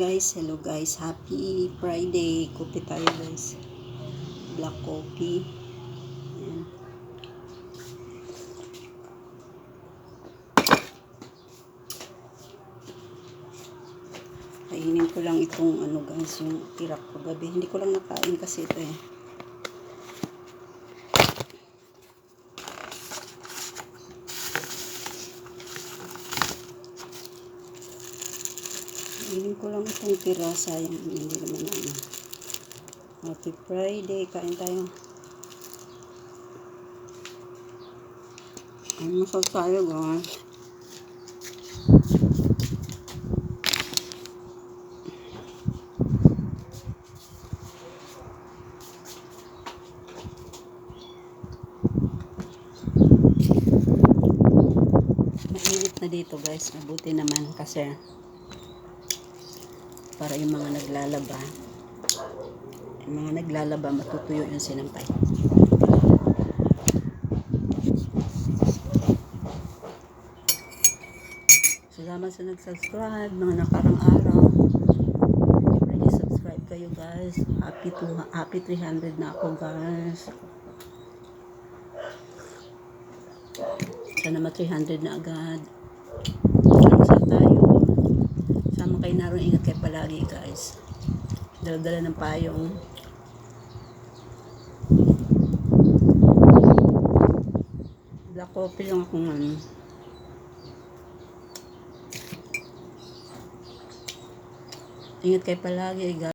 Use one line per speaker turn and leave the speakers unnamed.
Hello guys, happy Friday. Coffee tayo guys, black coffee. Ayan. Kainin ko lang itong guys, yung tirak ko gabi. Hindi ko lang nakain kasi ito eh. Kainin ko lang itong tira, sayang hindi naman Happy Friday, kain tayo. Masal tayo guys. Mainit na dito guys, mabuti naman kasi para yung mga naglalaba matutuyo yung sinampay. Salamat sa nag-subscribe mga nakarang araw. Please subscribe kayo guys. Happy 300 na ako guys. Sana ma 300 na agad. Masal tayo. Sama kayo naroon, ingat kayo palagi guys. Dala-dala ng payong. Black coffee lang ako ngayon. Ingat kayo palagi guys.